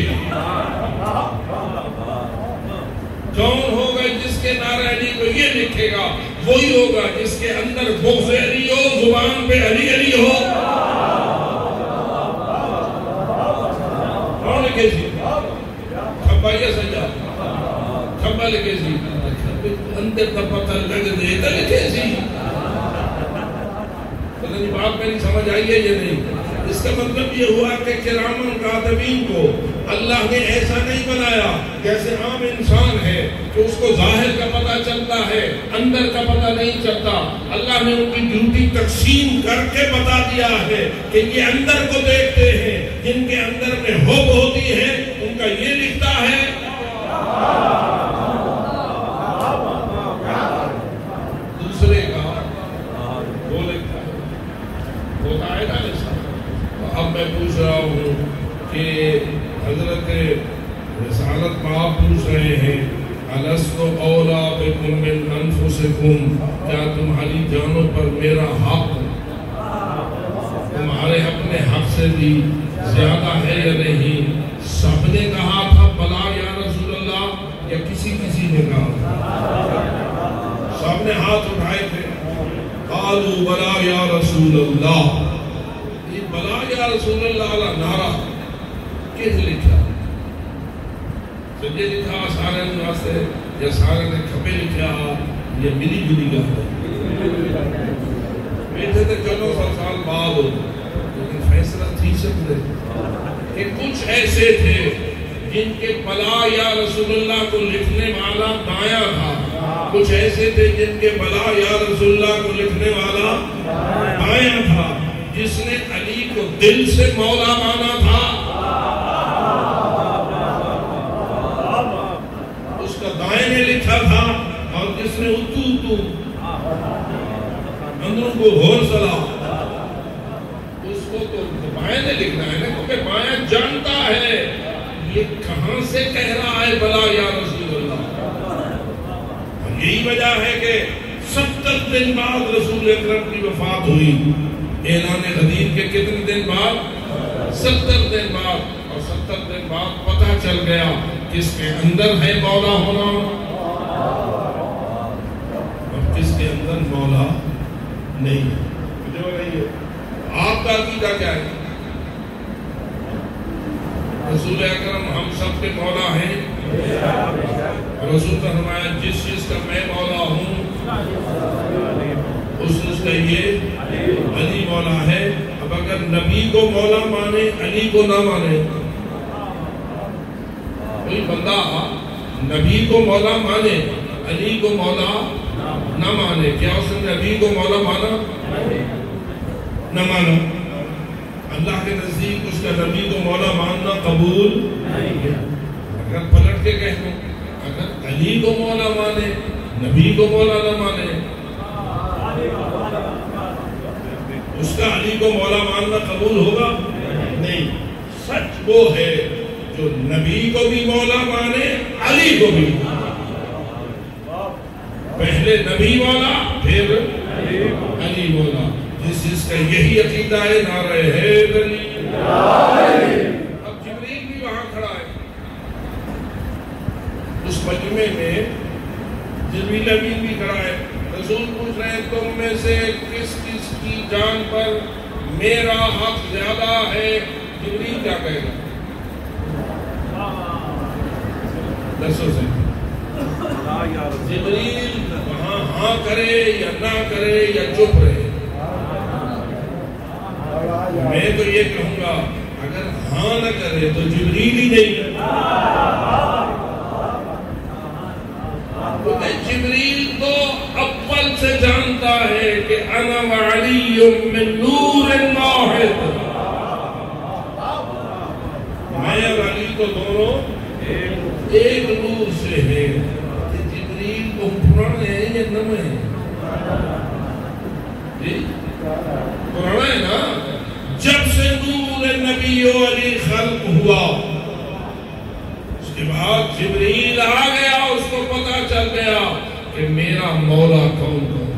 A: کون ہوگا جس کے نعرہ علی کو یہ لکھے گا وہی ہوگا جس کے اندر بغض علی ہو زبان پہ علی علی ہو۔ کون لکھے سی کھبا یا سجا کھبا لکھے سی اندر کا پتہ لگ دے تو لکھے سی پتہ نہیں بات میں نہیں سمجھ آئی ہے یہ نہیں۔ اس کا مطلب یہ ہوا کہ کرامن کاتبین کو اللہ نے ایسا نہیں بنایا جیسے عام انسان ہے کہ اس کو ظاہر کا پتہ چلتا ہے اندر کا پتہ نہیں چلتا۔ اللہ نے ان کی ڈیوٹی تقسیم کر کے بتا دیا ہے کہ یہ اندر کو دیکھتے ہیں، جن کے اندر میں حب ہوتی ہے ان کا یہ لکھتا ہے۔ دوسرے کا وہ لکھتا ہے، ہوتا ہے نا ایسا۔ اب میں پوچھ رہا ہوں کہ حضرت رسالت میں آپ پوچھ رہے ہیں الَسْتُ أَوْلَى بِكُم مِّنْ أَنفُسِكُم، کیا تمہاری جانوں پر میرا حق تمہارے اپنے حق سے بھی زیادہ ہے یا نہیں؟ سب نے کہا تھا بلا یا رسول اللہ یا کسی نے کہا؟ سب نے ہاتھ اٹھائے تھے، قالوا بلا یا رسول اللہ۔ بلا یا رسول اللہ علیہ نعرہ کس لکھا؟ سجے لکھا سارے نے واسطے یا سارے نے کھپے لکھا یا ملی جلی گا؟ بیٹھے تھے چلو 100 سال بعد ہو لیکن فیصلہ تھی سکتے کہ کچھ ایسے تھے جن کے بلا یا رسول اللہ کو لکھنے والا دایاں تھا، کچھ ایسے تھے جن کے بلا یا رسول اللہ کو لکھنے والا بایاں تھا، جس نے علی کو دل سے مولا مانا تھا اس کا دائیں نے لکھا تھا، اور جس نے اتو اندروں کو گھور سلا اس کو تو بائیں نے لکھنا ہے نا، کیونکہ بائیں جانتا ہے یہ کہاں سے کہہ رہا ہے بلا یا رسول اللہ۔ اور یہی وجہ ہے کہ 70 دن بعد رسول اکرم کی وفات ہوئی، اعلان غدیر کے کتنے دن بعد؟ 70 دن بعد، اور 70 دن بعد پتہ چل گیا کس کے اندر ہے مولا ہونا اور کس کے اندر مولا نہیں۔ آپ کا عقیدہ کیا ہے؟ رسول اکرم ہم سب کے مولا ہیں، رسول کا فرمایا جس چیز کا میں مولا ہوں اس کا یہ علی مولا ہے۔ اگر نبی کو مولا مانے علی کو نہ مانے، کوئی بندہ نبی کو مولا مانے علی کو مولا نہ مانے، کیا اس نے نبی کو مولا مانا؟ نہ مانا۔ اللہ کے نزدیک اس کا نبی کو مولا ماننا قبول نہیں۔ اگر پلٹ کے کہہ دوں، اگر علی کو مولا مانے نبی کو مولا نہ مانے، اس کا علی کو مولا ماننا قبول ہوگا نہیں۔ سچ وہ ہے جو نبی کو بھی مولا مانے علی کو بھی، پہلے نبی مولا پھر علی مولا، جس کا یہی عقیدہ ہے نعرہ حیدری۔ اب جبریل بھی وہاں کھڑا ہے اس مجمع میں، جبریل امین بھی کھڑا ہے۔ رسول پوچھ رہے ہیں تم میں سے کس کس کی جان پر میرا حق زیادہ ہے؟ جبریل کیا کہے گا؟ دسو سے جبریل وہاں ہاں کرے یا نہ کرے یا چپ رہے؟ میں تو یہ کہوں گا اگر ہاں نہ کرے تو جبریل ہی نہیں، جبریل تو اول سے جانتا ہے کہ انا وعلی من نور واحد، میں اور علی تو دونوں ایک نور سے ہے۔ جبریل کو پرانے ہیں یا نئے ہیں؟ جی پرانا ہے نا۔ جب سے نور نبی و علی خلق ہوا اس کے بعد جبریل آ گیا، اس کو پتا چل گیا کہ میرا مولا کون کون۔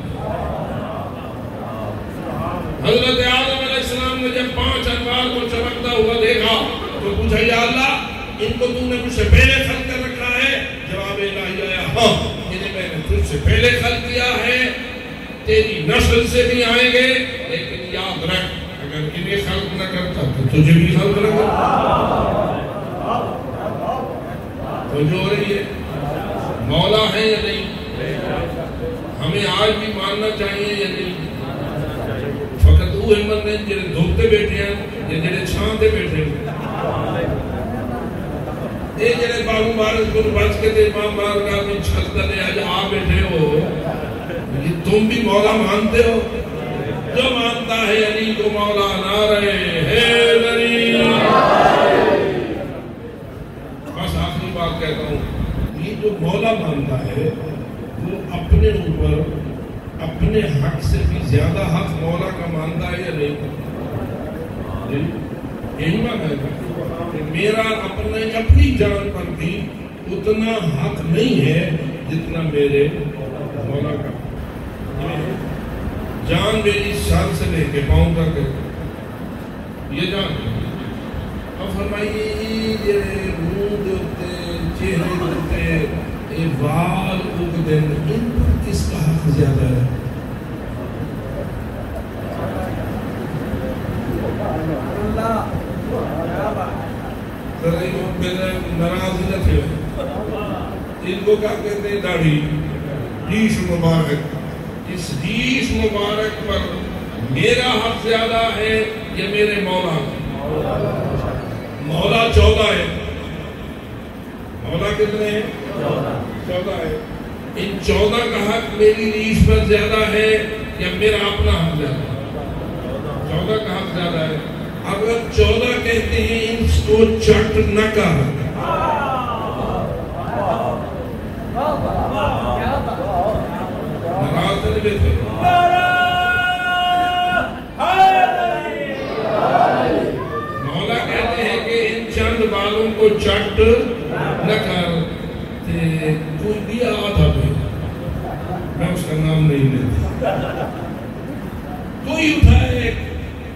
A: حضرت آدم علیہ السلام نے جب 5 انوار کو چمکتا ہوا دیکھا تو پوچھا یا اللہ ان کو تم نے مجھ سے پہلے خلق کر رکھا ہے؟ جواب الہی آیا ہاں انہیں میں نے تجھ سے پہلے خلق کیا ہے، تیری نسل سے بھی آئیں گے، لیکن یاد رکھ اگر انہیں خلق نہ کرتا تو تجھے بھی خلق نہ کرتا۔ تو جو رہی ہے مولا ہے یا نہیں، ہمیں آج بھی ماننا چاہیے یا نہیں؟ فقط وہ ہمت نہیں جنہیں دھوپتے بیٹھے ہیں یا جنہیں چھانتے بیٹھے ہیں، یہ جنہیں بابو بارس کو بچ کے دے امام بارگاہ میں چھت دلے آج آ بیٹھے ہو، یہ تم بھی مولا مانتے ہو؟ جو مانتا ہے علی کو مولا، نعرہ حیدری۔ بس آخری بات کہتا ہوں، یہ جو مولا مانتا ہے وہ اپنے اوپر اپنے حق سے بھی زیادہ حق مولا کا مانتا ہے یا نہیں؟ یہی مانا ہے کہ میرا اپنی جان پر بھی اتنا حق نہیں ہے جتنا میرے مولا کا۔ جان میری سر سے لے کے پاؤں تک یہ جان ہے۔ اب فرمائیے یہ منہ دیتے چہرے دیتے وال اگتے ان پر کس کا حق زیادہ ہے؟ ناراض نہ تھے، ان کو کیا کہتے ہیں؟ داڑھی، ریش مبارک۔ اس ریش مبارک پر میرا حق زیادہ ہے یا میرے مولا کا؟ مولا 14 ہے، مولا کتنے ہیں؟ 14 ہے۔ ان 14 کا حق میری ریش پر زیادہ ہے یا میرا اپنا حق زیادہ ہے؟ 14 کا حق زیادہ ہے۔ اگر 14 کہتے ہیں ان کو چٹ نہ کر، ناراض نہیں بیٹھے، مولا کہتے ہیں کہ ان چند بالوں کو چٹ نہ کر، کوئی بھی آتا بھی میں اس کا نام نہیں لیتا، کوئی اٹھائے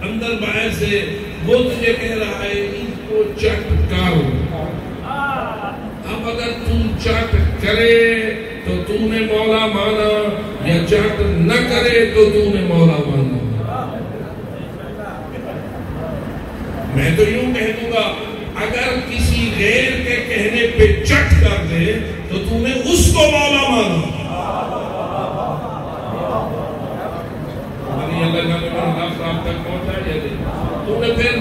A: اندر باہر سے وہ تجھے کہہ رہا ہے ان کو چٹ کر۔ اب اگر تو چٹ کرے تو تو نے مولا مانا یا چٹ نہ کرے تو تو نے مولا مانا۔ میں تو یوں کہہ دوں گا اگر کسی غیر کے کہنے پہ چٹ کر دے تو تو نے اس کو مولا مانا۔ اللہ تک پہنچا یا نہیں؟ پھر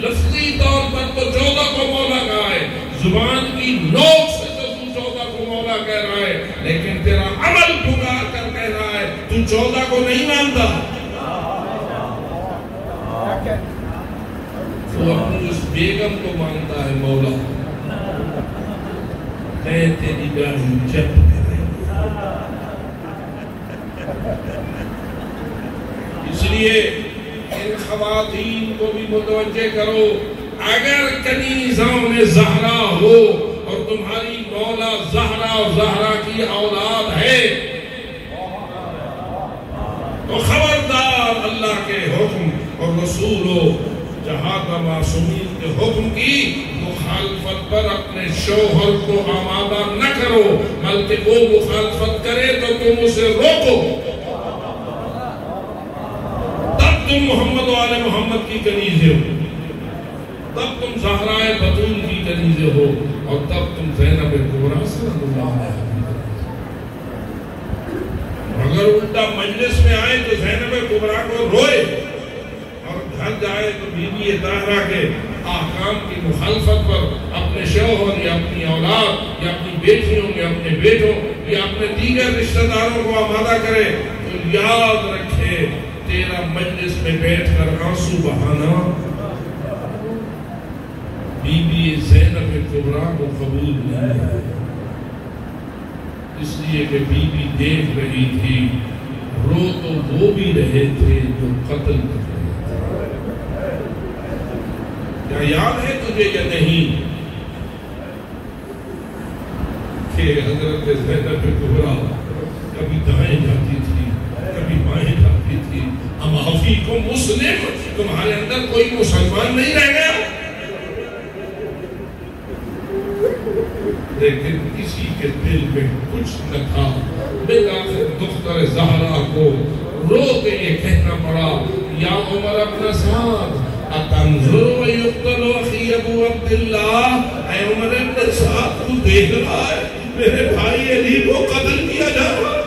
A: لفظی طور پر تو 14 کو مولا کہا ہے، زبان کی نوک سے تو 14 کو مولا کہہ رہا ہے، لیکن تیرا عمل پکار کر کہہ رہا ہے تو 14 کو نہیں مانتا۔ تو اپنی اس بیگم کو مانتا ہے مولا، اے تیری گاڑی جب میں رہی۔ اس لیے ان خواتین کو بھی متوجہ کرو، اگر کنیزان زہرا ہو اور تمہاری مولا زہرا اور زہرا کی اولاد ہے تو خبردار اللہ کے حکم اور رسول و جہاد معصومین کے حکم کی مخالفت پر اپنے شوہر کو آمادہ نہ کرو، بلکہ وہ مخالفت کرے تو تم اسے روکو، تب تم محمد و آل محمد کی کنیزیں ہو، تب تم زہرائے بطول کی کنیزیں ہو، اور تب تم زینب کبریٰ صلی اللہ علیہ وسلم۔ اگر الٹا مجلس میں آئے تو زینب کبریٰ کو روئے، اور گھر جائے تو بی بی طاہرہ کے احکام کی مخالفت پر اپنے شوہر یا اپنی اولاد یا اپنی بیٹیوں یا اپنے بیٹوں یا اپنے دیگر رشتہ داروں کو آمادہ کرے، تو یاد رکھے تیرا مجلس میں بیٹھ کر آنسو بہانا بی بی زینب کبریٰ کو قبول نہیں ہے، اس لیے کہ بی بی دیکھ رہی تھی، رو تو وہ بھی رہے تھے جو قتل کر رہے تھے۔ کیا یاد ہے تجھے یا نہیں کہ حضرت زینب کبریٰ کبھی دائیں جاتی تھی، کبھی بائیں جاتی تھی؟ ام فیکم مسلم، تمہارے اندر کوئی مسلمان نہیں رہ گیا؟ لیکن کسی کے دل میں کچھ نہ تھا، بلآخر دختر زہرا کو رو کے یہ کہنا پڑا، یا عمر ابن سعد اتنظر ویقتل اخی ابو عبداللہ، اے عمر ابن سعد تو دیکھ رہا ہے میرے بھائی علی کو قتل کیا جا رہا۔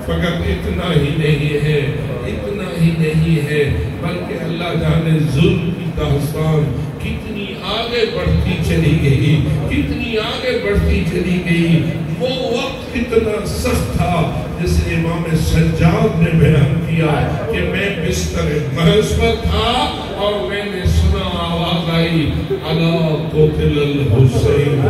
A: فقط اتنا ہی نہیں ہے، اتنا ہی نہیں ہے، بلکہ اللہ جانے ظلم کی داستان کتنی آگے بڑھتی چلی گئی، کتنی آگے بڑھتی چلی گئی۔ وہ وقت کتنا سخت تھا جس امام سجاد نے بیان کیا کہ میں بستر محض پر تھا اور میں نے سنا آواز آئی، الا قتل الحسین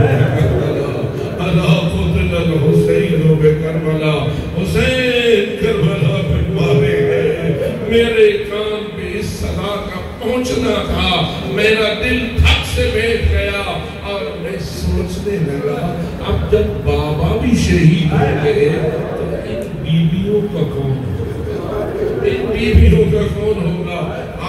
A: الا قتل الحسین بکربلا، حسین کربلا پہ مارے گئے۔ میرے کان پہ اس صدا کا پہنچنا تھا، میرا دل دھک سے بیٹھ گیا اور میں سوچنے لگا اب جب بابا بھی شہید ہو گئے تو ان بیویوں کا کون ہوگا، ان بیویوں کا کون ہوگا؟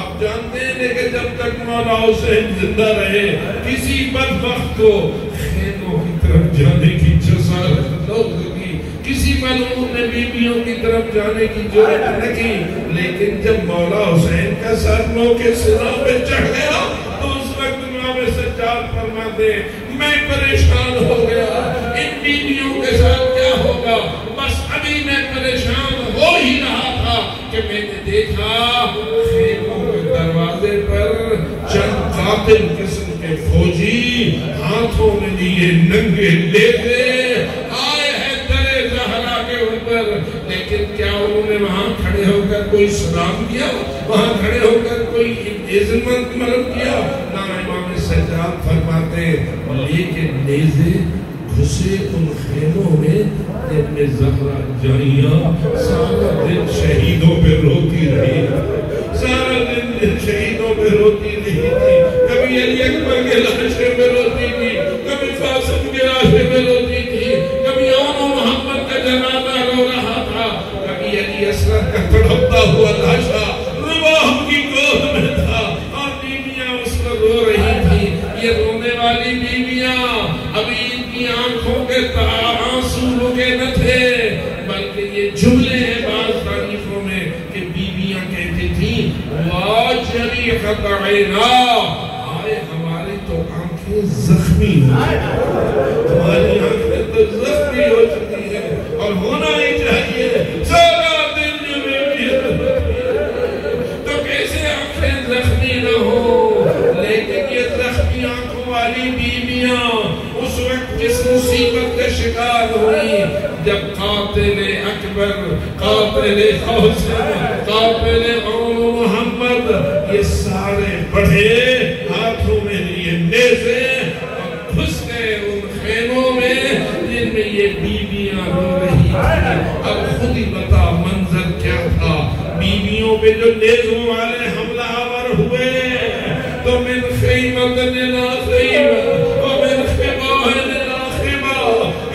A: آپ جانتے ہیں کہ جب تک مولا حسین زندہ رہے کسی بدبخت کو خیموں کی طرف جانے کی جسارت نہ ہوگی، کسی ملعون نے بیویوں کی طرف جانے کی جرأت نہ کی، لیکن جب مولا حسین کا سر نو کے سروں پہ چڑھ گیا تو اس وقت امام سجاد فرماتے میں پریشان ہو گیا، ان بیویوں کے ساتھ کیا ہوگا؟ بس ابھی میں پریشان ہو ہی رہا تھا کہ میں نے دیکھا خیموں کے دروازے پر چند قاتل قسم کے فوجی ہاتھوں میں لیے ننگے لیتے آئے ہیں درے زہرا کے اوپر، لیکن کیا انہوں نے وہاں کھڑے ہو کر کوئی سلام کیا؟ وہاں کھڑے ہو کر کوئی عزت مند کیا؟ نہ امام سجاد فرماتے لیکن نیزے گھسے ان خیموں میں جن میں زہرا جائیاں سارا دن شہیدوں پہ روتی رہی، سارا دن شہیدوں پہ روتی رہی تھی، کبھی علی اکبر کے لاشے پہ روتی تھی، کبھی قاسم کے لاشے پہ روتی تھی، کبھی آن و محمد کا جنازہ رو رہا تھا، کبھی علی اصغر کا تڑپتا ہوا لاشا رواح کی گود میں تھا اور بیویاں اس پر رو رہی تھی۔ یہ رونے والی بیویاں ابھی ان کی آنکھوں کے آنسو رکے نہ تھے، بلکہ یہ جملے ہیں بعض تعریفوں میں کہ بیویاں کہتی تھیں واجری خطعینا، آئے ہماری تو آنکھیں زخمی ہو چکی، ہماری آنکھیں تو زخمی ہو چکی ہیں اور ہونا ہی چاہیے، سارا دن جو بیوی تو کیسے ہماری بیویاں اس وقت کس مصیبت کے شکار ہوئی جب قاتل اکبر، قاتل قاسم، قاتل قوم محمد یہ سارے بڑھے ہاتھوں میں لیے نیزے اور گھس گئے ان خیموں میں جن میں یہ بیویاں رو رہی تھیں۔ اب خود ہی بتا منظر کیا تھا، بیویوں پہ جو نیزوں والے حملہ آور ہوئے تو من خیمت لنا خیمت ومن خیمہ لنا خیمہ،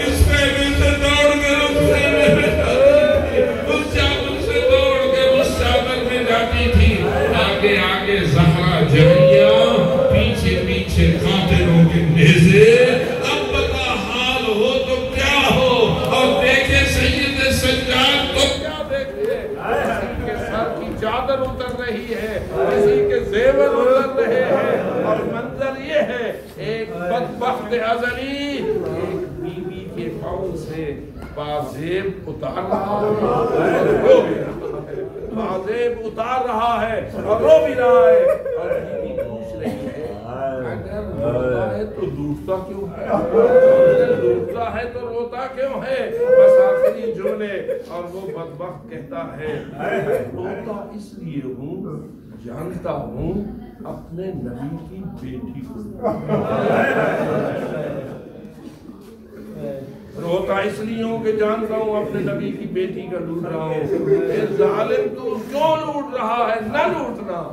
A: اس خیمے سے دوڑ کے اس خیمے میں جاتی تھی، اس چادر سے دوڑ کے اس چادر میں جاتی تھی۔ آگے آگے زہرا جویاں، پیچھے پیچھے قاتلوں کے نیزے۔ اب بتا حال ہو تو کیا ہو، اور دیکھے سید سجاد تو کیا دیکھے، کسی کے سر کی چادر اتر رہی ہے، کسی کے زیور اتر رہے ہیں، اور منظر یہ ہے ایک بدبخت ازلی ایک بیوی کے پاؤں سے پازیب اتار رہا ہے، پازیب اتار رہا ہے اور رو بھی رہا ہے، اور بیوی پوچھ رہی ہے اگر روتا ہے تو لوٹتا کیوں ہے، اگر لوٹتا ہے تو روتا کیوں ہے؟ بس آخری جملے، اور وہ بدبخت کہتا ہے روتا اس لیے ہوں جانتا ہوں اپنے نبی کی بیٹی کو، روتا اس لیے ہوں کہ جانتا ہوں اپنے نبی کی بیٹی کا لوٹ رہا ہوں۔ اے ظالم تو کیوں لوٹ رہا ہے، نہ لوٹنا۔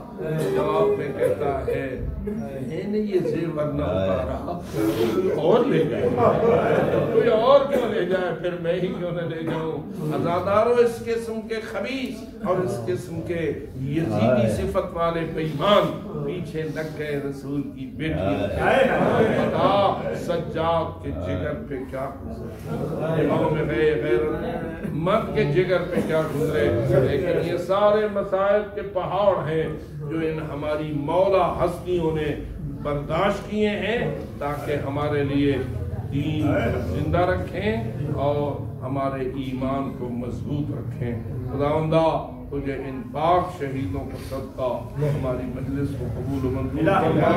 A: جواب میں کہتا ہے میں نے یہ زیور نہ اتارا، کوئی اور لے جائے، کوئی اور کیوں لے جائے، پھر میں ہی کیوں نہ لے جاؤں۔ عزادارو، اس قسم کے خبیث اور اس قسم کے یزیدی صفت والے بے ایمان پیچھے لگ گئے رسول کی بیٹی۔ بتا سجاد کے جگر پہ کیا گزرے، امام غیرت مرد کے جگر پہ کیا گزرے، لیکن یہ سارے مسائل کے پہاڑ ہیں جو ان ہماری مولا ہستیوں نے برداشت کیے ہیں تاکہ ہمارے لیے دین زندہ رکھیں اور ہمارے ایمان کو مضبوط رکھیں۔ خداوندہ تجھے ان پاک شہیدوں کو صدقہ ہماری مجلس کو قبول و منظور فرما،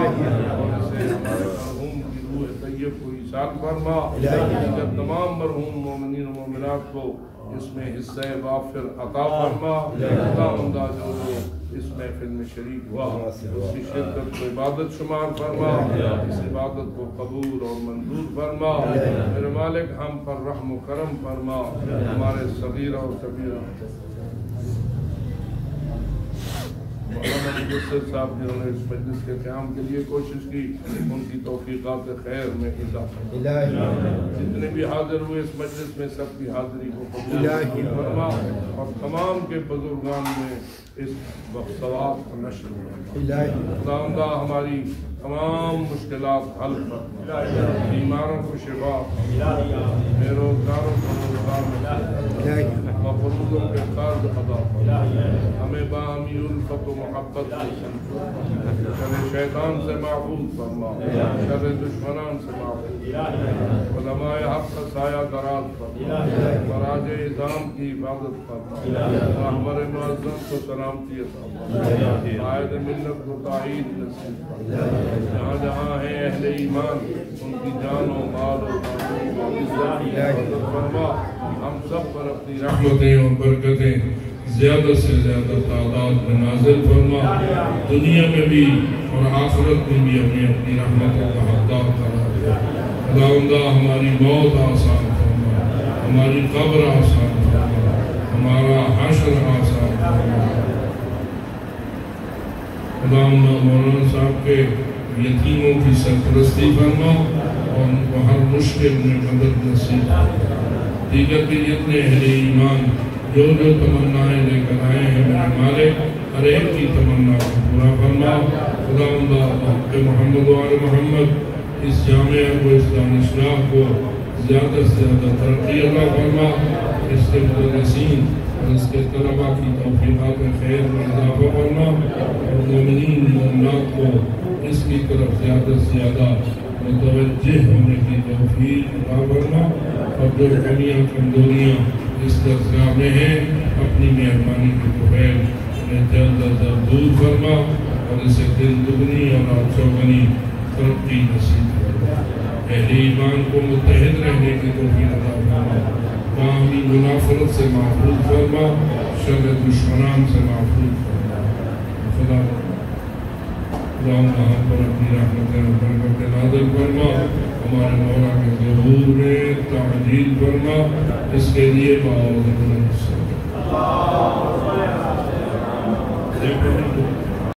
A: اور اسے ہمارے مرحوم کی روح طیب کو ایثار فرما، دیگر تمام مرحوم مومنین و مومنات کو اس میں حصہ وافر عطا فرما۔ خداوندہ جو اس محفل میں شریک ہوا اس کی شرکت کو عبادت شمار فرما، اس عبادت کو قبول اور منظور فرما۔ میرے مالک ہم پر رحم و کرم فرما، ہمارے صغیرہ و کبیرہ مولانا مجسد صاحب جنہوں نے اس مجلس کے قیام کے لیے کوشش کی، ان کی توفیقات خیر میں اضافہ، جتنے بھی حاضر ہوئے اس مجلس میں سب کی حاضری کو قبول فرما، اور تمام کے بزرگان میں اس ثواب کو نشر فرما۔ خداوندہ ہماری تمام مشکلات حل فرما، بیماروں کو شفا، بے روزگاروں کو روزگار، مفروضوں کے قرض ادا فرما، ہمیں باہمی الفت و محبت شر شیطان سے محفوظ فرما، شر دشمنان سے محفوظ، علماء حق کا سایہ دراز فرما، مراج اعظام کی حفاظت فرما، محمر معظم کو سلامتی عطا فرما، قائد ملت کو تائید نصیب فرما، جہاں جہاں ہیں اہل ایمان ان کی جان و مال و عزت کی حفاظت فرما، ہم سب پر اپنی رحمتیں اور برکتیں زیادہ سے زیادہ تعداد میں نازل فرما، دنیا میں بھی اور آخرت میں بھی ہمیں اپنی رحمتوں کا حقدار قرار دے۔ خداوندہ ہماری موت آسان فرما، ہماری قبر آسان فرما، ہمارا حشر آسان فرما۔ خداوندہ مولانا صاحب کے یتیموں کی سرپرستی فرما اور ان کو ہر مشکل میں مدد نصیب فرما۔ دیگر کے جتنے اہل ایمان جو تمنائیں لے کر آئے ہیں میرے مالک، ہر ایک کی تمنا کو پورا فرما۔ خداوندہ حق محمد و آل محمد اس جامعہ کو، اس دانشگاہ کو زیادہ سے زیادہ ترقی عطا فرما، اس کے مدرسین اور اس کے طلباء کی توفیقات خیر میں اضافہ فرما، اور مومنین مومنات کو اس کی طرف زیادہ سے زیادہ متوجہ ہونے کی توفیق عطا فرما، اور جو کمیاں کمزوریاں اس درسگاہ میں ہیں اپنی مہربانی کے بغیر انہیں جلد از جلد دور فرما، اور اسے دل دگنی اور آنسو غنی ترقی نصیب فرما، اہل ایمان کو متحد رہنے کی توفیق عطا فرما، باہمی منافرت سے محفوظ فرما، شر دشمنان سے محفوظ فرما۔ خدا ہم پر اپنی رحمت و برکت نازل فرما، ہمارے مولا کے ظہور میں تعجیل فرما، اس کے لیے بآواز بلند صلی اللہ